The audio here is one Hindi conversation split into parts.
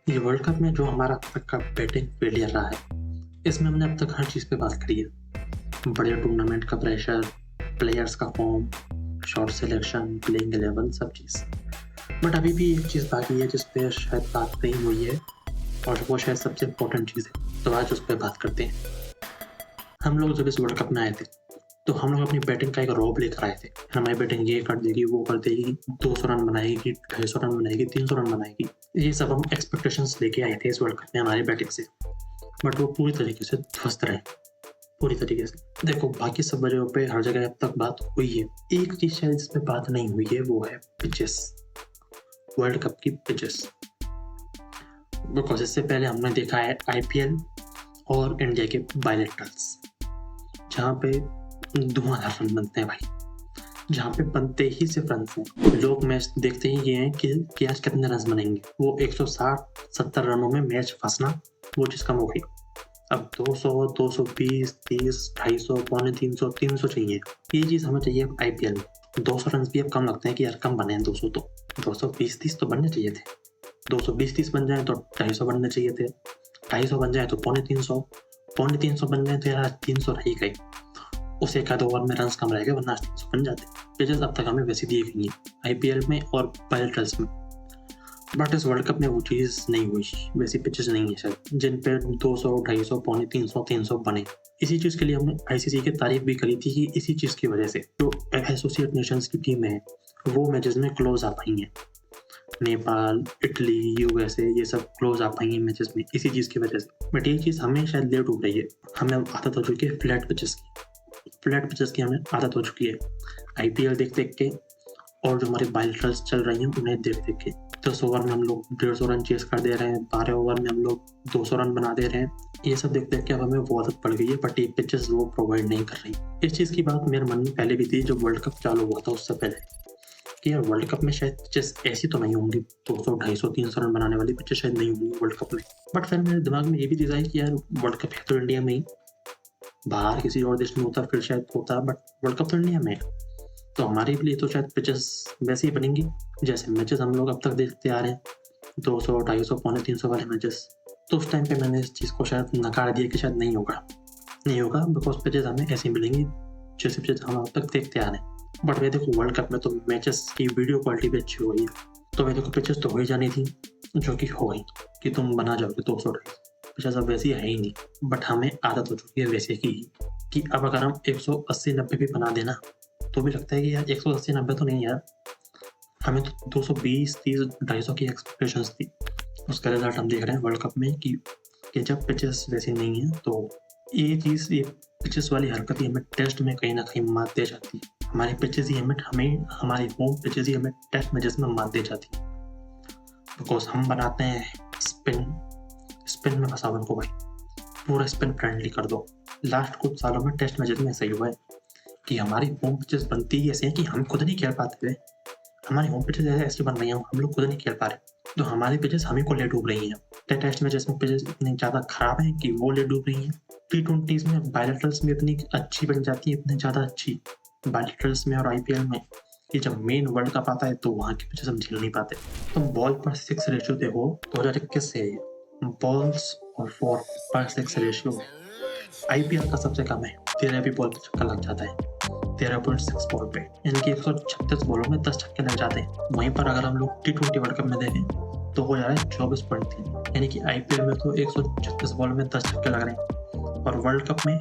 ये वर्ल्ड कप में जो हमारा अब तक का बैटिंग फेलियर रहा है, इसमें हमने अब तक हर चीज़ पे बात करी है। बड़े टूर्नामेंट का प्रेशर, प्लेयर्स का फॉर्म, शॉट सिलेक्शन, प्लेइंग 11 सब चीज़। बट अभी भी एक चीज़ बाकी है जिस पे शायद बात नहीं हुई है और वो शायद सबसे इम्पोर्टेंट चीज़ है, तो आज उस पे बात करते हैं। हम लोग जब इस वर्ल्ड कप में आए थे, तो हम लोग अपनी बैटिंग का एक रौब लेकर आए थे। हमारी बैटिंग ये कर देगी, वो कर देगी, 200 रन बनाएगी, 250 रन बनाएगी, 300 रन बनाएगी। ये सब हम एक्सपेक्टेशंस लेके आए थे इस वर्ल्ड कप में हमारी बैटिंग से, बट वो पूरी तरीके से ध्वस्त रहे, पूरी तरीके से। देखो, बाकी सब वजहों पे हर जगह अब तक बात हुई है। एक चीज़ शायद इस पे बात नहीं हुई है, वो है पिचेस, वर्ल्ड कप की पिचेस। बिकॉज इससे पहले हमने देखा है आईपीएल और इंडिया के बायलेटरल्स, जहाँ पे धुआंधार रन बनते हैं भाई, जहाँ पे बनते ही सिर्फ रन हैं। लोग मैच देखते ही ये हैं कि आज कितने रन बनेंगे। वो 160-70 रनों में मैच फंसना, वो चीज़ कम हो गई। अब 200, 220, 30, 250, पौने 300, 300 चाहिए। ये चीज़ हमें चाहिए आईपीएल में। 200 रन भी अब कम लगते हैं कि यार कम बने हैं 200, तो 220-30 तो बनने चाहिए थे। 220-30 बन जाए तो 250 बनने चाहिए थे। 250 बन जाए तो पौने 300, पौने 300 बन जाए तो यार 300 रह ही गए। उस एक आध ओवर में रन कम रहेगा, वरना 300 बन जाते। पिचेस अब तक हमें वैसी दी गई हैं आईपीएल में और बायलेटरल्स में, बट इस वर्ल्ड कप में वो चीज़ नहीं हुई। वैसी पिचेस नहीं है शायद जिन पे 200, 250, पौने 300, 300 बने। इसी चीज़ के लिए हमने आईसीसी की तारीफ भी करी थी कि इसी चीज़ की वजह से जो एसोसिएट नेशंस की टीमें हैं वो मैचेस में क्लोज आ पाई हैं। नेपाल, इटली, यूएसए, ये सब क्लोज आ पाई हैं मैचेस में इसी चीज़ की वजह से। बट ये चीज़ हमें शायद लेट हो रही है। हमें आदत हो चुकी है फ्लैट पिचेस की हमें आदत हो चुकी है आईपीएल देख देख के, और जो हमारे बायलेटरल्स चल रही हैं उन्हें देख देख के। 10 ओवर में हम लोग 150 रन चेस कर दे रहे हैं, 12 ओवर में हम लोग 200 रन बना दे रहे हैं। ये सब देख देख के अब हमें वो आदत पड़ गई है, बट ये पिचेस वो प्रोवाइड नहीं कर रही। इस चीज़ की बात मेरे मन में पहले भी थी जब वर्ल्ड कप चालू हुआ था, उससे पहले, कि यार वर्ल्ड कप में शायद पिचेस ऐसी तो नहीं होंगी, 200, 250, 300 रन बनाने वाली पिचेस शायद नहीं होंगी वर्ल्ड कप में। बट फिर मेरे दिमाग में ये भी चीज़ आई कि यार वर्ल्ड कप है तो इंडिया में ही, बाहर किसी और देश में होता फिर शायद होता, बट वर्ल्ड कप तो इंडिया में है, तो हमारे लिए तो शायद पिचेस वैसे ही बनेंगी जैसे मैचेस हम लोग अब तक देखते आ रहे हैं, 200, 250, पौने 300 वाले मैचेस। तो उस टाइम पे मैंने इस चीज़ को शायद नकार दिया कि शायद नहीं होगा, बिकॉज पिचेस हमें ऐसी मिलेंगी जैसे पिचेस हम अब तक देखते आ रहे हैं। बट वे देखो, वर्ल्ड कप में तो मैचेस की वीडियो क्वालिटी भी अच्छी हो गई है, तो वे देखो पिचेस तो हो ही जानी थी, जो कि हो गई कि तुम बना जाओगे 200, 250। पिचेस अब वैसी है ही नहीं, बट हमें आदत हो चुकी है वैसे की, कि अब अगर हम 180-90 भी बना देना तो भी लगता है कि यार 180-90 तो नहीं यार, हमें तो 220, 30, 250 की एक्सपेक्टेशंस थी। उसका रिजल्ट हम देख रहे हैं वर्ल्ड कप में कि जब पिचेस वैसी नहीं है तो ये पिचेस वाली हरकत ही हमें टेस्ट में कहीं ना कहीं मात दे जाती है। हमारी पिचेस ही हमें हमारी होम पिचेस ही हमें टेस्ट मैचेस में मात दे जाती है, बिकॉज हम बनाते हैं स्पिन में फंसा उनको भाई, पूरा स्पिन फ्रेंडली कर दो। लास्ट कुछ सालों में टेस्ट मैचेस में सही हुआ है कि हमारी होम पिचेस बनती ही ऐसे हैं कि हम खुद नहीं खेल पाते थे। हमारी होम पिचेस ऐसी बन रही हैं, हम लोग खुद नहीं खेल पा रहे, तो हमारी पिचेस हम ही को ले डूब रही हैं। टेस्ट मैचेस में पिचेस इतनी ज़्यादा खराब हैं कि वो ले डूब रही हैं। T20s में बायलेटरल्स में इतनी अच्छी बन जाती है, इतनी ज़्यादा अच्छी बायलेटरल्स में और आईपीएल में, कि जब मेन वर्ल्ड कप आता है तो वहाँ की पिचेस हम झेल नहीं पाते। तुम बॉल पर 6 रेशियो देखो, 2021 से बॉल्स और 4 पर 6 रेशियो आईपीएल का सबसे कम है। 13 भी बॉल पे छक्का लग जाता है, 13.6 बॉल पे, यानी कि 136 बॉलों में 10 छक्के लग जाते हैं। वहीं पर अगर हम लोग T20 वर्ल्ड कप में देखें तो हो जा रहा है 24.3, यानी कि आईपीएल में तो 136 बॉलों में 10 छक्के लग रहे हैं, और वर्ल्ड कप में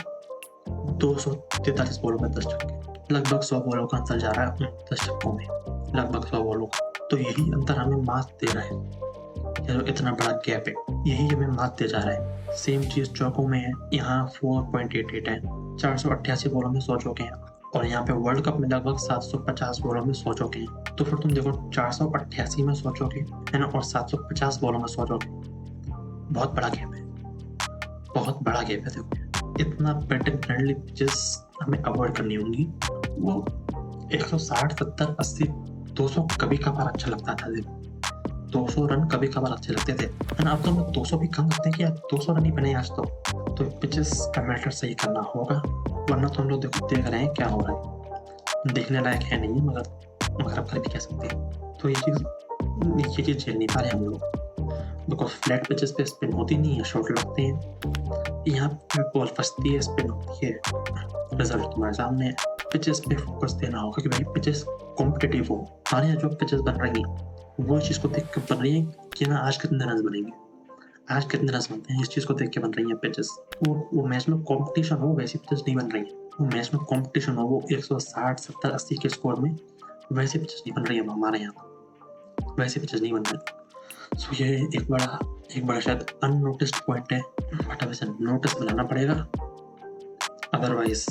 243 बॉलों में 10 छक्के, लगभग 100 बॉलों का अंतर जा रहा है 10 छक्कों में, लगभग 100 बॉलों का। तो यही अंतर हमें मात दे रहा है, इतना बड़ा गैप है, यही हमें मात दे जा रहा है। सेम चीज़ चौकों में है, यहाँ 4.88 है, 488 बॉलों में 100 चौके हैं, और यहाँ पे वर्ल्ड कप में लगभग 750 बॉलों में 100 चौके हैं। तो फिर तुम देखो 488 में 100 चौके है ना, और 750 बॉलों में 100 चौके, बहुत बड़ा गैप है, बहुत बड़ा गैप है। देखो, इतना बैटिंग फ्रेंडली पिचेस हमें अवॉइड करनी होंगी। वो 160, 70, 80, 200 कभी कभार अच्छा लगता था। देखो, 200 रन कभी कभार अच्छे लगते थे, है ना। अब तो हम 200 भी कम लगते हैं कि यार 200 रन ही बने आज तो पिचेस का मैटर सही करना होगा, वरना तो हम लोग देख रहे हैं क्या हो रहा है, देखने लायक है नहीं, मगर अब कर भी क्या सकते हैं। तो ये चीज़ झेल नहीं पा रहे हम लोग। बिकॉज फ्लैट पिचेस पे स्पिन होती नहीं है, शॉट लगते हैं, यहाँ पे बॉल फंसती है, स्पिन होती है, रिजल्ट तुम्हारे सामने है। पिचेस पे फोकस देना होगा कि भाई पिचेस कॉम्पिटिटिव हो। हमारे यहाँ जो पिचेस बन रही हैं वो इस चीज़ को देख के बन रही है कि ना आज कितने रन बनेंगे, आज कितने रन बनते हैं, इस चीज़ को देख के बन रही हैं पिचेस। वो मैच में कॉम्पिटिशन हो वैसी पिचेस नहीं बन रही हैं। वो मैच में कॉम्पिटिशन हो, वो 160 70 80 के स्कोर में वैसी पिचेस नहीं बन रही है हमारे यहाँ, वैसी पिचेस नहीं बन रही। सो ये एक बड़ा शायद अननोटिस्ड पॉइंट है, बट अब इसे नोटिस में लाना पड़ेगा, अदरवाइज